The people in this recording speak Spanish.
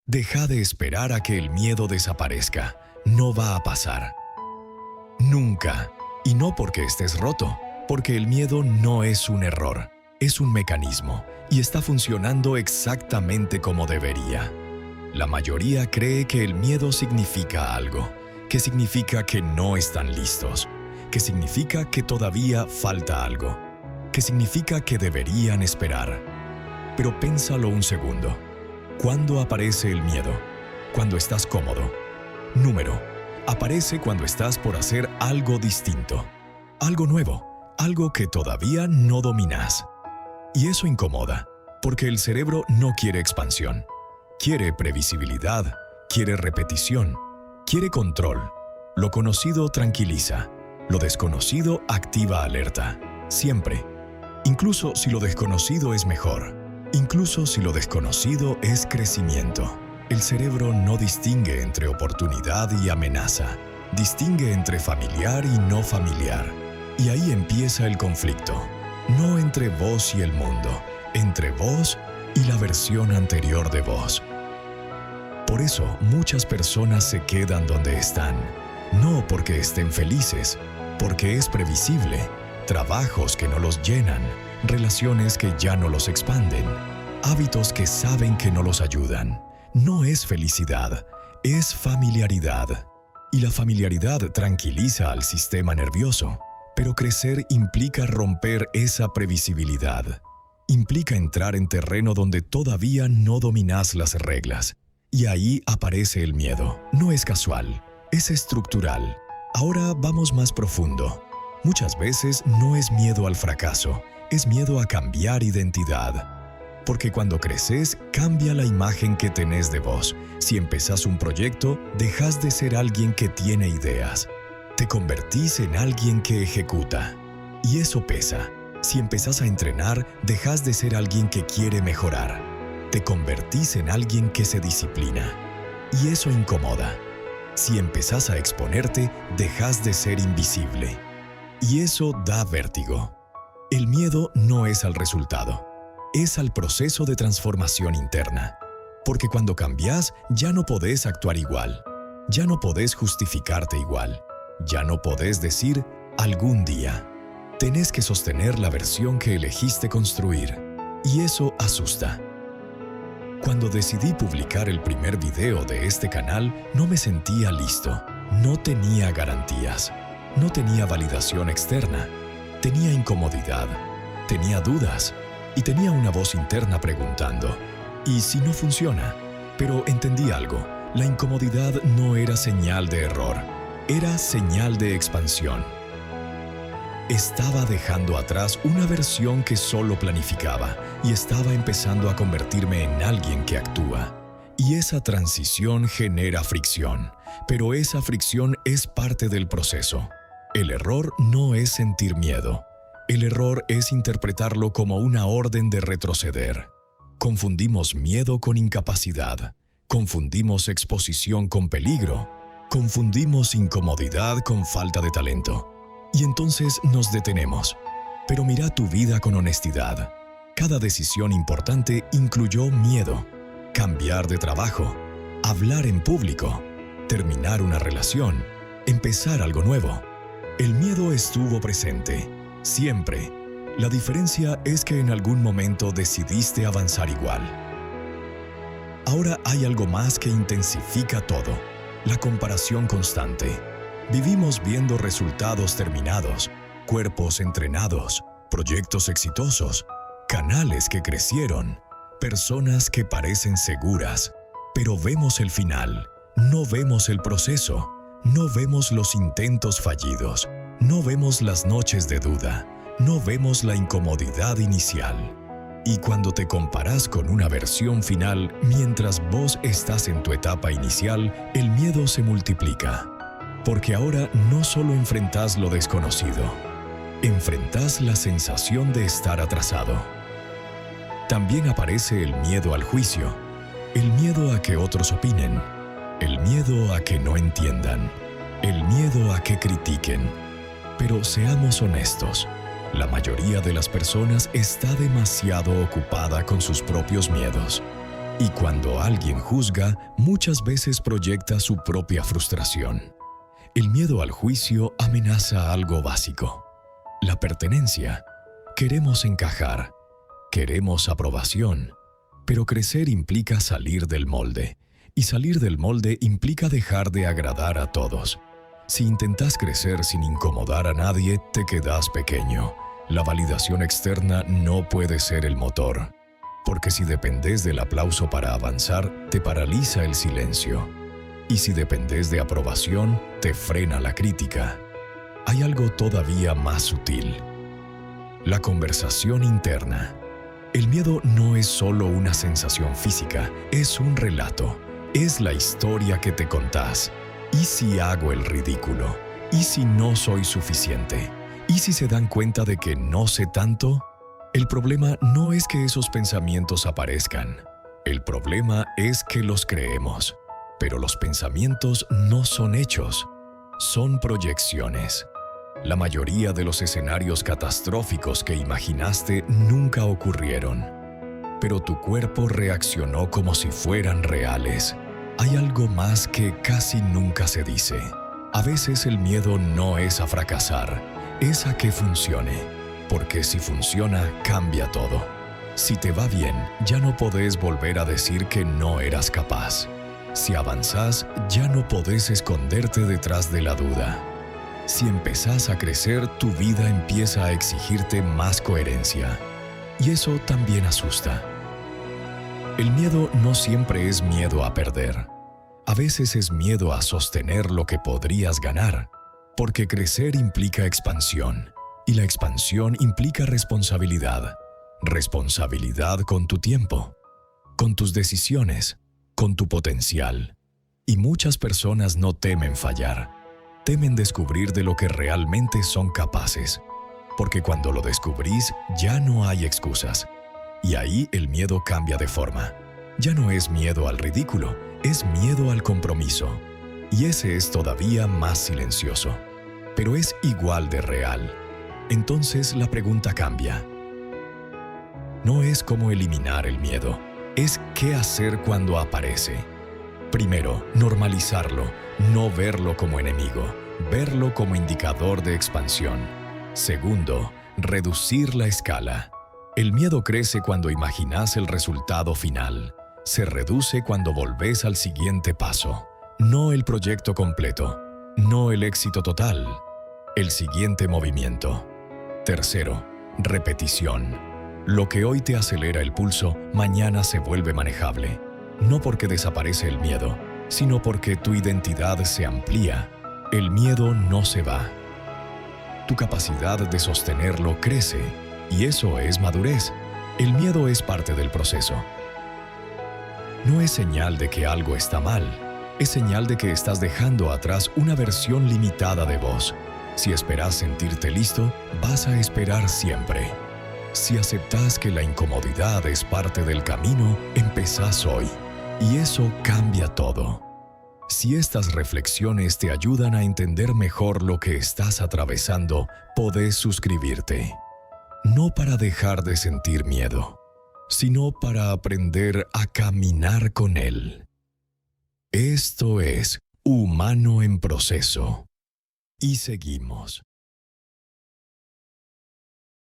Deja de esperar a que el miedo desaparezca. No va a pasar. Nunca. Y no porque estés roto, porque el miedo no es un error, es un mecanismo y está funcionando exactamente como debería. La mayoría cree que el miedo significa algo, que significa que no están listos, que significa que todavía falta algo, que significa que deberían esperar. Pero pénsalo un segundo. ¿Cuándo aparece el miedo? Cuando estás cómodo. Número. Aparece cuando estás por hacer algo distinto, algo nuevo, algo que todavía no dominas. Y eso incomoda, porque el cerebro no quiere expansión. Quiere previsibilidad, quiere repetición, quiere control. Lo conocido tranquiliza, lo desconocido activa alerta, siempre. Incluso si lo desconocido es mejor, incluso si lo desconocido es crecimiento. El cerebro no distingue entre oportunidad y amenaza, distingue entre familiar y no familiar. Y ahí empieza el conflicto, no entre vos y el mundo, entre vos y la versión anterior de vos. Por eso muchas personas se quedan donde están, no porque estén felices, porque es previsible, trabajos que no los llenan, relaciones que ya no los expanden, hábitos que saben que no los ayudan. No es felicidad, es familiaridad. Y la familiaridad tranquiliza al sistema nervioso, pero crecer implica romper esa previsibilidad. Implica entrar en terreno donde todavía no dominás las reglas. Y ahí aparece el miedo. No es casual, es estructural. Ahora vamos más profundo. Muchas veces no es miedo al fracaso, es miedo a cambiar identidad. Porque cuando creces, cambia la imagen que tenés de vos. Si empezás un proyecto, dejás de ser alguien que tiene ideas. Te convertís en alguien que ejecuta. Y eso pesa. Si empezás a entrenar, dejás de ser alguien que quiere mejorar. Te convertís en alguien que se disciplina. Y eso incomoda. Si empezás a exponerte, dejás de ser invisible. Y eso da vértigo. El miedo no es al resultado. Es al proceso de transformación interna. Porque cuando cambias, ya no podés actuar igual. Ya no podés justificarte igual. Ya no podés decir algún día. Tenés que sostener la versión que elegiste construir. Y eso asusta. Cuando decidí publicar el primer video de este canal, no me sentía listo. No tenía garantías. No tenía validación externa. Tenía incomodidad. Tenía dudas. Y tenía una voz interna preguntando, ¿y si no funciona? Pero entendí algo, la incomodidad no era señal de error, era señal de expansión. Estaba dejando atrás una versión que solo planificaba y estaba empezando a convertirme en alguien que actúa. Y esa transición genera fricción, pero esa fricción es parte del proceso. El error no es sentir miedo. El error es interpretarlo como una orden de retroceder. Confundimos miedo con incapacidad. Confundimos exposición con peligro. Confundimos incomodidad con falta de talento. Y entonces nos detenemos. Pero mira tu vida con honestidad. Cada decisión importante incluyó miedo. Cambiar de trabajo, hablar en público, terminar una relación, empezar algo nuevo. El miedo estuvo presente. Siempre. La diferencia es que en algún momento decidiste avanzar igual. Ahora hay algo más que intensifica todo: la comparación constante. Vivimos viendo resultados terminados, cuerpos entrenados, proyectos exitosos, canales que crecieron, personas que parecen seguras, pero vemos el final, no vemos el proceso, no vemos los intentos fallidos. No vemos las noches de duda, no vemos la incomodidad inicial. Y cuando te comparás con una versión final, mientras vos estás en tu etapa inicial, el miedo se multiplica. Porque ahora no solo enfrentás lo desconocido, enfrentás la sensación de estar atrasado. También aparece el miedo al juicio, el miedo a que otros opinen, el miedo a que no entiendan, el miedo a que critiquen. Pero seamos honestos, la mayoría de las personas está demasiado ocupada con sus propios miedos. Y cuando alguien juzga, muchas veces proyecta su propia frustración. El miedo al juicio amenaza algo básico: la pertenencia. Queremos encajar, queremos aprobación, pero crecer implica salir del molde, y salir del molde implica dejar de agradar a todos. Si intentas crecer sin incomodar a nadie, te quedas pequeño. La validación externa no puede ser el motor, porque si dependes del aplauso para avanzar, te paraliza el silencio. Y si dependes de aprobación, te frena la crítica. Hay algo todavía más sutil: la conversación interna. El miedo no es solo una sensación física, es un relato. Es la historia que te contás. ¿Y si hago el ridículo? ¿Y si no soy suficiente? ¿Y si se dan cuenta de que no sé tanto? El problema no es que esos pensamientos aparezcan. El problema es que los creemos. Pero los pensamientos no son hechos, son proyecciones. La mayoría de los escenarios catastróficos que imaginaste nunca ocurrieron, pero tu cuerpo reaccionó como si fueran reales. Hay algo más que casi nunca se dice. A veces el miedo no es a fracasar, es a que funcione, porque si funciona, cambia todo. Si te va bien, ya no podés volver a decir que no eras capaz. Si avanzás, ya no podés esconderte detrás de la duda. Si empezás a crecer, tu vida empieza a exigirte más coherencia. Y eso también asusta. El miedo no siempre es miedo a perder. A veces es miedo a sostener lo que podrías ganar, porque crecer implica expansión, y la expansión implica responsabilidad. Responsabilidad con tu tiempo, con tus decisiones, con tu potencial. Y muchas personas no temen fallar. Temen descubrir de lo que realmente son capaces, porque cuando lo descubrís ya no hay excusas, y ahí el miedo cambia de forma. Ya no es miedo al ridículo, es miedo al compromiso, y ese es todavía más silencioso, pero es igual de real. Entonces la pregunta cambia. No es cómo eliminar el miedo, es qué hacer cuando aparece. Primero, normalizarlo, no verlo como enemigo, verlo como indicador de expansión. Segundo, reducir la escala. El miedo crece cuando imaginas el resultado final. Se reduce cuando volvés al siguiente paso. No el proyecto completo, no el éxito total, el siguiente movimiento. Tercero, repetición. Lo que hoy te acelera el pulso, mañana se vuelve manejable. No porque desaparece el miedo, sino porque tu identidad se amplía. El miedo no se va. Tu capacidad de sostenerlo crece, y eso es madurez. El miedo es parte del proceso. No es señal de que algo está mal, es señal de que estás dejando atrás una versión limitada de vos. Si esperas sentirte listo, vas a esperar siempre. Si aceptás que la incomodidad es parte del camino, empezás hoy. Y eso cambia todo. Si estas reflexiones te ayudan a entender mejor lo que estás atravesando, podés suscribirte. No para dejar de sentir miedo, sino para aprender a caminar con él. Esto es Humano en Proceso. Y seguimos.